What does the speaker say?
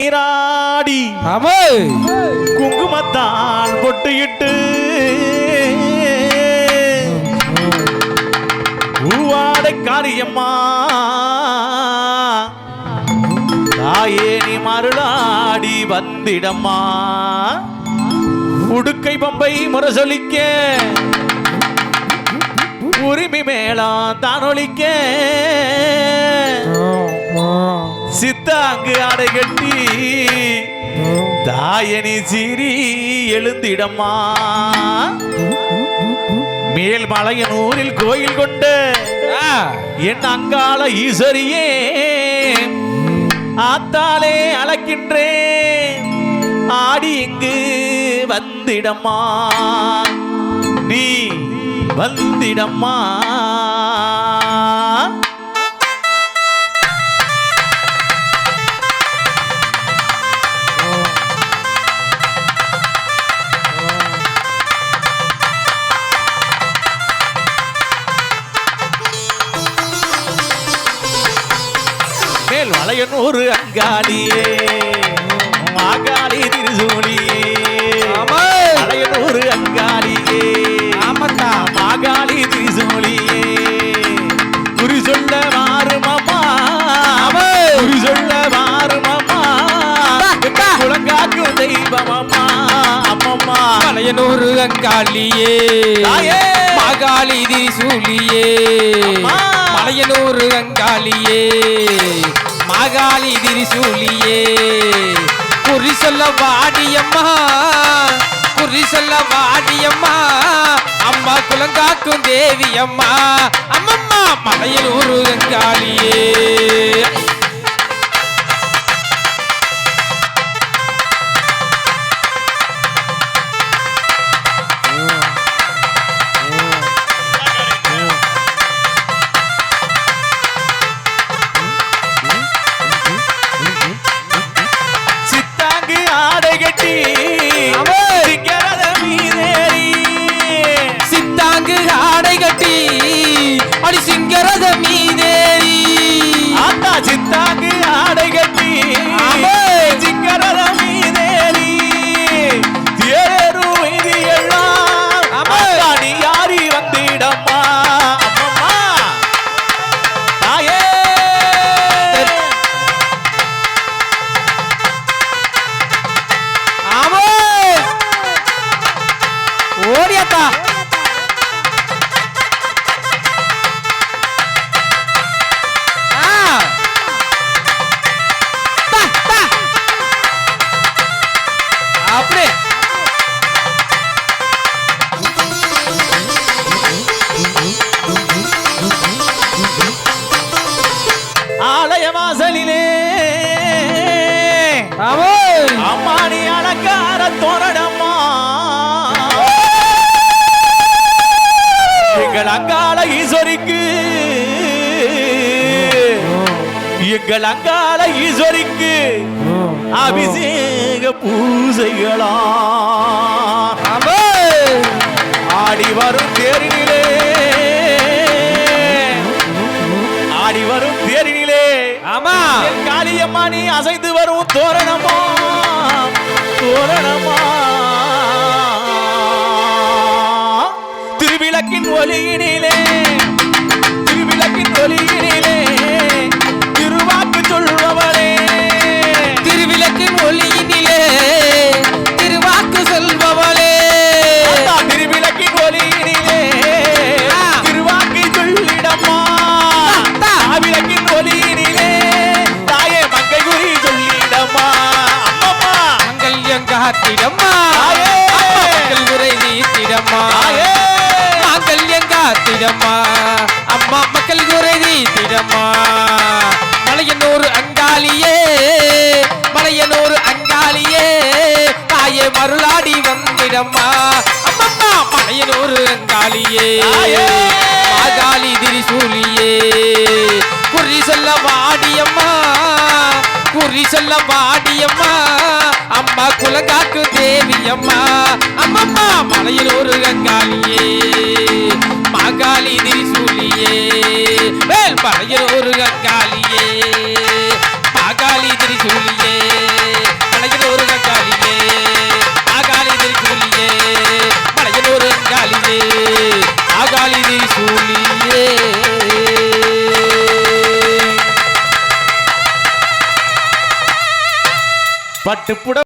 நீராடி குங்குமத்தான் பொட்டுயிட்டு பூவாடை காரியம்மா தாயே நீ மருளாடி வந்திடம்மா உடுக்கை பம்பை முரசொலிக்க உரிமை மேளம் தானொலிக்க சித்தாங்கு ஆடை கட்டி தாயனி சீரி எழுந்திடம்மா மேல்மலையனூரில் கோயில் கொண்ட என் அங்காள ஈஸ்வரியே ஆத்தாலே அழைக்கின்றேன் ஆடி இங்கு வந்திடம்மா நீ வந்திடம்மா மேல் மலையனூர் அங்காளியே மாகாளி திருசூலியே மலையனூர் அங்காளியே மாகாளி திருசூலியே குறி சொல்ல மாறுமம்மா குறி சொல்ல மாறுமம்மா குலங்காக்கும் தெய்வமம்மா அம்மம்மா மலையனூர் அங்காளியே மாகாளி திருசூலியே மலையனூர் அங்காளியே மாகாளி திரிசூலியே குறி சொல்ல வாடியம்மா குறி சொல்ல வாடியம்மா அம்மா குலங்காக்கும் தேவி அம்மா அம்மம்மா மலையனூர் அங்காளியே சித்தாங்கு ஆடை கட்டி அடி சிங்கரத மீதேறி ஆத்தா சித்தாங்கு ஆடை கட்டி சிங்கரத மீதேறி தேரு இது எல்லாம் நீ யாரி வந்திடம்மா அம்மம்மா தாயே ஓடியாத்தா அப்படி ஆலய வாசலிலே அம்மாடி அலங்கார தோரணம்மா எங்கள் அங்காள ஈஸ்வரிக்கு எங்கள் அங்காள ஈஸ்வரிக்கு அபிஷேக பூசைகளா ஆடி வரும் தேரினிலே ஆடி வரும் தேரினிலே ஆமா காளியம்மா நீ அசைந்து வரும் தோரணமா தோரணமா திருவிளக்கின் ஒளியினிலே திருவிளக்கின் ஒளியினிலே திருவாக்கு சொல்பவளே திருவிளக்கின் ஒளியினிலே திருவாக்கு சொல்பவளே திருவிளக்கின் ஒளியினிலே திருவாக்கு சொல்லிடம்மா விளக்கின் ஒளியினிலே தாயே மங்கை குறி சொல்லிடம்மா அம்மம்மா மங்கல்யம் காத்திடம்மா மக்கள் உரை நீத்திடம்மா மங்கல்யம் காத்திடம்மா அம்மா மக்கள் குறை நீத்திடம்மா மலையனூர் அங்காளியே மலையனூர் அங்காளியே தாயே மருளாடி வந்திடம்மா அம்மம்மா மலையனூர் அங்காளியே மாகாளி திரிசூலியே குறி சொல்ல வாடியம்மா குறி சொல்ல வாடியம்மா அம்மா குலங்காக்கு தேவி அம்மா அம்மம்மா மலையனூர் அங்காளியே மாகாளி திரிசூலியே மேல் மலையனூர் அங்காளியே மாகாளி திரிசூலியே சூழியே பட்டுப்புட